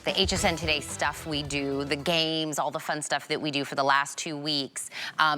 The HSN Today stuff we do, the games, all the fun stuff that we do for the last 2 weeks,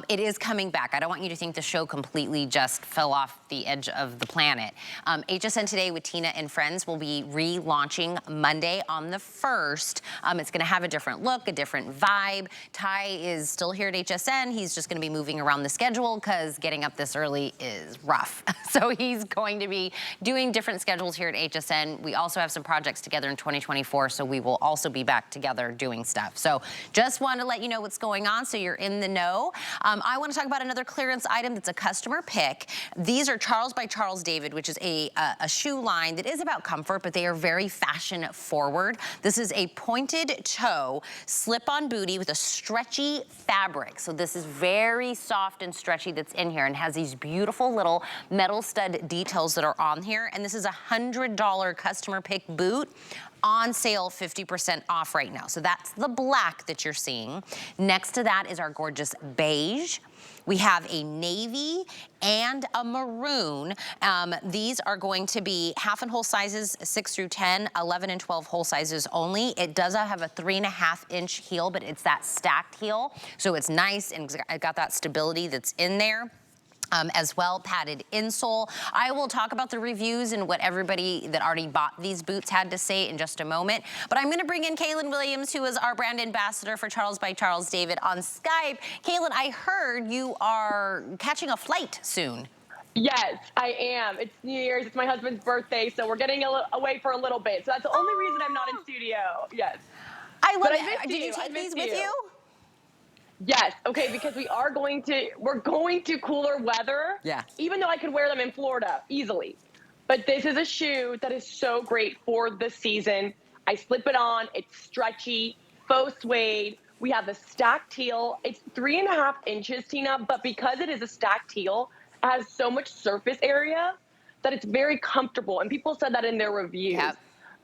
it is coming back. I don't want you to think the show completely just fell off the edge of the planet. HSN Today with Tina and Friends will be relaunching Monday on the 1st. It's gonna have a different look, a different vibe. Ty is still here at HSN. He's just gonna be moving around the schedule because getting up this early is rough. So he's going to be doing different schedules here at HSN. We also have some projects together in 2024, so we will also be back together doing stuff. So just want to let you know what's going on so you're in the know. I want to talk about another clearance item that's a customer pick. These are Charles by Charles David, which is a shoe line that is about comfort, but they are very fashion forward. This is a pointed toe slip-on bootie with a stretchy fabric. So this is very soft and stretchy that's in here and has these beautiful little metal stud details that are on here. And this is a $100 customer pick boot. On sale, 50% off right now. So that's the black that you're seeing. Next to that is our gorgeous beige. We have a navy and a maroon. These are going to be half and whole sizes, 6 through 10, 11 and 12 whole sizes only. It does have a 3.5-inch heel, but it's that stacked heel. So it's nice and it's got that stability that's in there. As well, padded insole. I will talk about the reviews and what everybody that already bought these boots had to say in just a moment. But I'm gonna bring in Kaylin Williams, who is our brand ambassador for Charles by Charles David on Skype. Kaylin, I heard you are catching a flight soon. Yes, I am. It's New Year's, it's my husband's birthday, so we're getting away for a little bit. So that's the only reason I'm not in studio, yes. I love it. Did you take these with you? Yes, okay, because we're going to cooler weather. Yeah. Even though I could wear them in Florida easily. But this is a shoe that is so great for the season. I slip it on, it's stretchy, faux suede. We have the stacked heel. It's 3.5 inches, Tina, but because it is a stacked heel, it has so much surface area that it's very comfortable. And people said that in their reviews. Yep.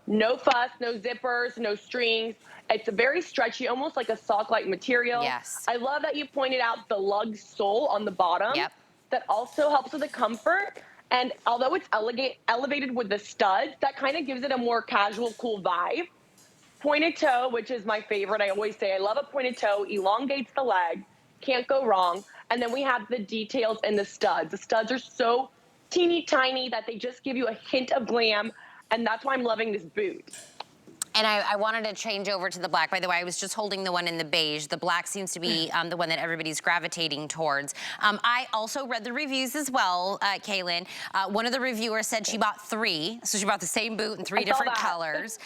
No fuss, no zippers, no strings. It's a very stretchy, almost like a sock-like material. Yes. I love that you pointed out the lug sole on the bottom. Yep. That also helps with the comfort. And although it's elevated with the studs, that kind of gives it a more casual, cool vibe. Pointed toe, which is my favorite. I always say I love a pointed toe, elongates the leg, can't go wrong. And then we have the details in the studs. The studs are so teeny tiny that they just give you a hint of glam. And that's why I'm loving this boot. And I wanted to change over to the black. By the way, I was just holding the one in the beige. The black seems to be the one that everybody's gravitating towards. I also read the reviews as well, Kaylin. One of the reviewers said she bought 3. So she bought the same boot in 3 different colors.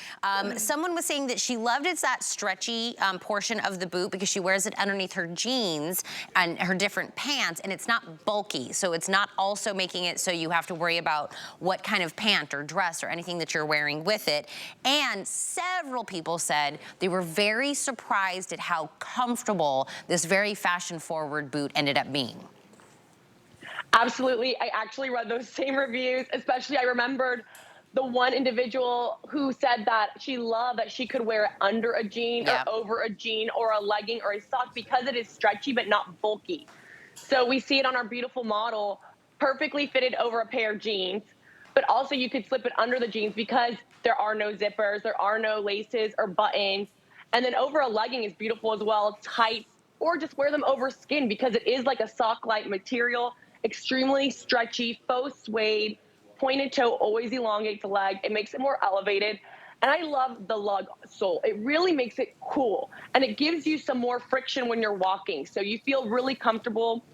Someone was saying that she loved it's that stretchy portion of the boot because she wears it underneath her jeans and her different pants, and it's not bulky. So it's not also making it so you have to worry about what kind of pant or dress or anything that you're wearing with it. And several people said they were very surprised at how comfortable this very fashion-forward boot ended up being. Absolutely. I actually read those same reviews, especially I remembered the one individual who said that she loved that she could wear it under a jean or over a jean or a legging or a sock because it is stretchy but not bulky. So we see it on our beautiful model, perfectly fitted over a pair of jeans. But also you could slip it under the jeans because there are no zippers, there are no laces or buttons. And then over a legging is beautiful as well, tight, or just wear them over skin because it is like a sock-like material, extremely stretchy, faux suede, pointed toe, always elongates the leg. It makes it more elevated. And I love the lug sole. It really makes it cool. And it gives you some more friction when you're walking. So you feel really comfortable.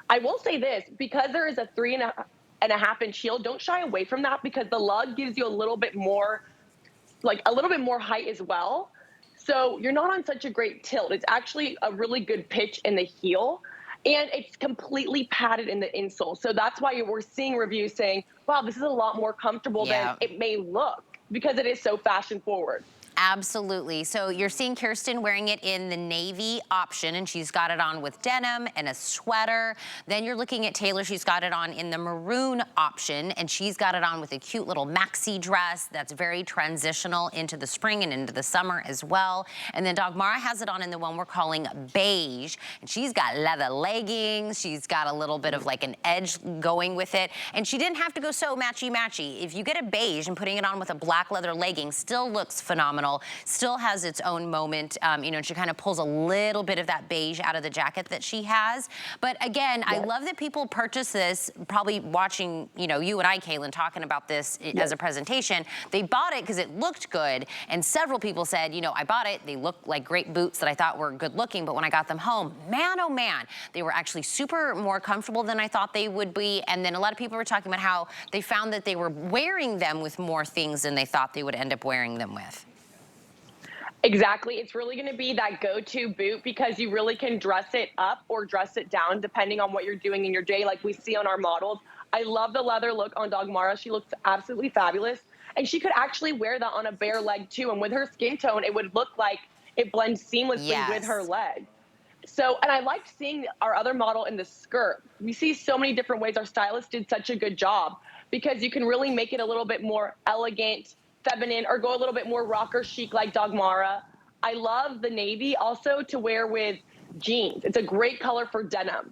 I will say this, because there is a 3.5-inch heel, don't shy away from that because the lug gives you a little bit more height as well. So you're not on such a great tilt. It's actually a really good pitch in the heel and it's completely padded in the insole. So that's why we're seeing reviews saying, wow, this is a lot more comfortable than it may look because it is so fashion forward. Absolutely. So you're seeing Kirsten wearing it in the navy option, and she's got it on with denim and a sweater. Then you're looking at Taylor. She's got it on in the maroon option, and she's got it on with a cute little maxi dress that's very transitional into the spring and into the summer as well. And then Dagmara has it on in the one we're calling beige, and she's got leather leggings. She's got a little bit of like an edge going with it, and she didn't have to go so matchy-matchy. If you get a beige and putting it on with a black leather legging, still looks phenomenal traditional, still has its own moment. You know, and she kind of pulls a little bit of that beige out of the jacket that she has. But again, I love that people purchase this, probably watching, you know, you and I, Kaylin, talking about this as a presentation. They bought it because it looked good. And several people said, you know, I bought it. They looked like great boots that I thought were good looking. But when I got them home, man, oh man, they were actually super more comfortable than I thought they would be. And then a lot of people were talking about how they found that they were wearing them with more things than they thought they would end up wearing them with. Exactly. It's really going to be that go-to boot because you really can dress it up or dress it down depending on what you're doing in your day, like we see on our models. I love the leather look on Dagmara. She looks absolutely fabulous. And she could actually wear that on a bare leg too. And with her skin tone, it would look like it blends seamlessly with her leg. So, and I liked seeing our other model in the skirt. We see so many different ways. Our stylist did such a good job because you can really make it a little bit more elegant, feminine, or go a little bit more rocker chic like Dagmara. I love the navy also to wear with jeans. It's a great color for denim.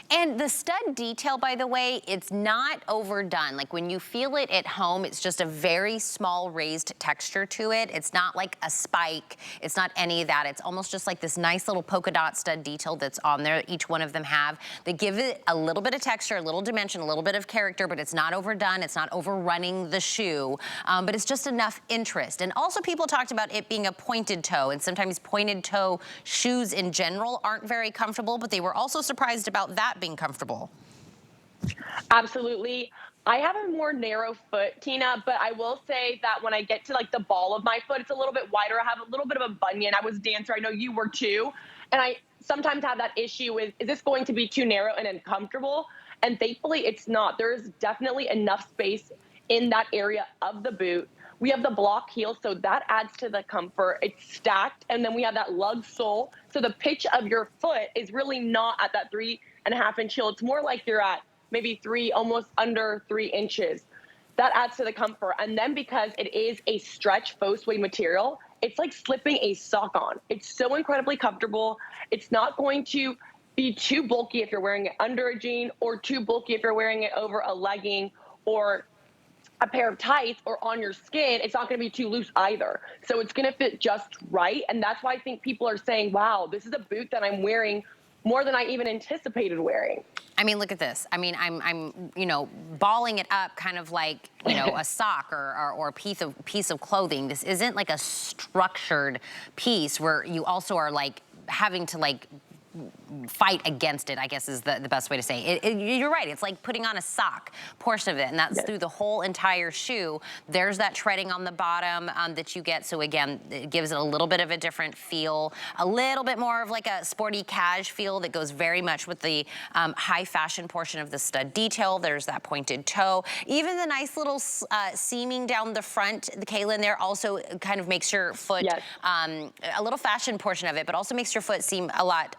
And the stud detail, by the way, it's not overdone. Like when you feel it at home, it's just a very small raised texture to it. It's not like a spike. It's not any of that. It's almost just like this nice little polka dot stud detail that's on there. Each one of them have. They give it a little bit of texture, a little dimension, a little bit of character, but it's not overdone. It's not overrunning the shoe, but it's just enough interest. And also people talked about it being a pointed toe, and sometimes pointed toe shoes in general aren't very comfortable, but they were also surprised about that being comfortable. Absolutely. I have a more narrow foot, Tina, but I will say that when I get to like the ball of my foot, it's a little bit wider. I have a little bit of a bunion. I was a dancer. I know you were too. And I sometimes have that issue with, is this going to be too narrow and uncomfortable? And thankfully it's not. There is definitely enough space in that area of the boot. We have the block heel, so that adds to the comfort. It's stacked, and then we have that lug sole. So the pitch of your foot is really not at that 3.5-inch heel. It's more like you're at maybe almost under 3 inches. That adds to the comfort. And then because it is a stretch faux suede material, it's like slipping a sock on. It's so incredibly comfortable. It's not going to be too bulky if you're wearing it under a jean, or too bulky if you're wearing it over a legging or a pair of tights or on your skin. It's not going to be too loose either. So it's going to fit just right. And that's why I think people are saying, wow, this is a boot that I'm wearing more than I even anticipated wearing. I mean, look at this. I mean, I'm you know, balling it up kind of like, you know, a sock or a piece of clothing. This isn't like a structured piece where you also are like having to like fight against it, I guess is the best way to say it. You're right, it's like putting on a sock portion of it, and that's through the whole entire shoe. There's that treading on the bottom that you get, so again, it gives it a little bit of a different feel, a little bit more of like a sporty cash feel that goes very much with the high fashion portion of the stud detail. There's that pointed toe. Even the nice little seaming down the front, the Kaylin there also kind of makes your foot, a little fashion portion of it, but also makes your foot seem a lot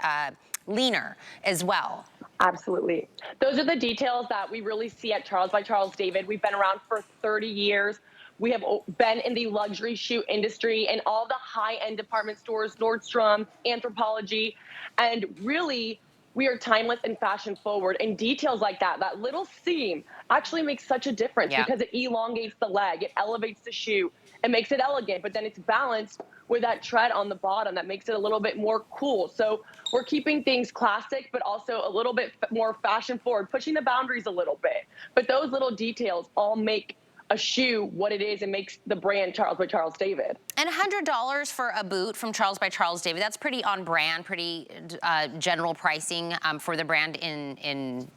leaner as well. Absolutely. Those are the details that we really see at Charles by Charles David. We've been around for 30 years. We have been in the luxury shoe industry and all the high-end department stores, Nordstrom, Anthropologie, and really we are timeless and fashion forward. And details like that, that little seam actually makes such a difference because it elongates the leg, it elevates the shoe, it makes it elegant, but then it's balanced with that tread on the bottom that makes it a little bit more cool. So we're keeping things classic, but also a little bit more fashion forward, pushing the boundaries a little bit. But those little details all make a shoe what it is and makes the brand Charles by Charles David. And $100 for a boot from Charles by Charles David, that's pretty on brand, pretty general pricing for the brand in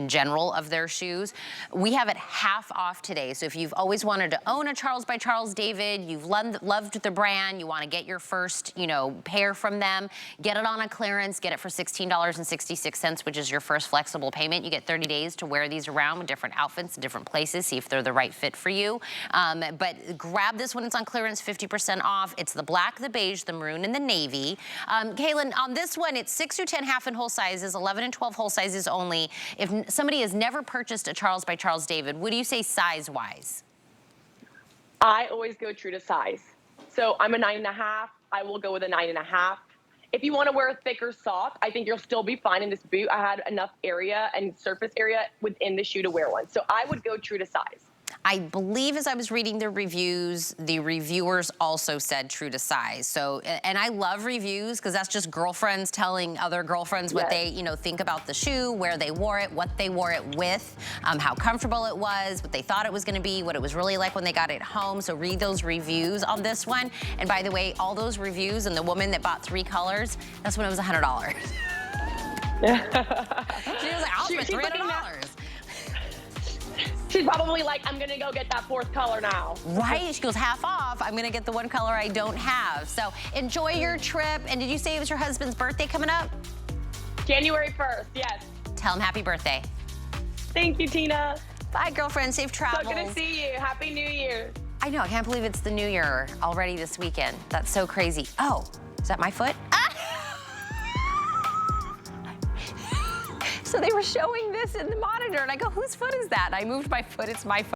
general of their shoes. We have it half off today. So if you've always wanted to own a Charles by Charles David, you've loved the brand, you want to get your first, you know, pair from them, get it on a clearance, get it for $16.66, which is your first flexible payment. You get 30 days to wear these around with different outfits, different places, see if they're the right fit for you. But grab this when it's on clearance, 50% off. It's the black, the beige, the maroon, and the navy. Kaylin, on this one, it's 6 through 10 half and whole sizes, 11 and 12 whole sizes only. If somebody has never purchased a Charles by Charles David, what do you say size-wise? I always go true to size. So I'm a 9.5. I will go with a 9.5. If you want to wear a thicker sock, I think you'll still be fine in this boot. I had enough area and surface area within the shoe to wear one. So I would go true to size. I believe as I was reading the reviews, the reviewers also said true to size. So, and I love reviews because that's just girlfriends telling other girlfriends what they, you know, think about the shoe, where they wore it, what they wore it with, how comfortable it was, what they thought it was gonna be, what it was really like when they got it home. So read those reviews on this one. And by the way, all those reviews and the woman that bought 3 colors, that's when it was $100. She was like, I'll spend $300. She's probably like, I'm gonna go get that 4th color now. Right, she goes half off. I'm gonna get the one color I don't have. So enjoy your trip. And did you say it was your husband's birthday coming up? January 1st, yes. Tell him happy birthday. Thank you, Tina. Bye, girlfriend, safe travels. So good to see you, Happy New Year. I know, I can't believe it's the new year already this weekend. That's so crazy. Oh, is that my foot? So they were showing this in the monitor, and I go, whose foot is that? And I moved my foot, it's my foot.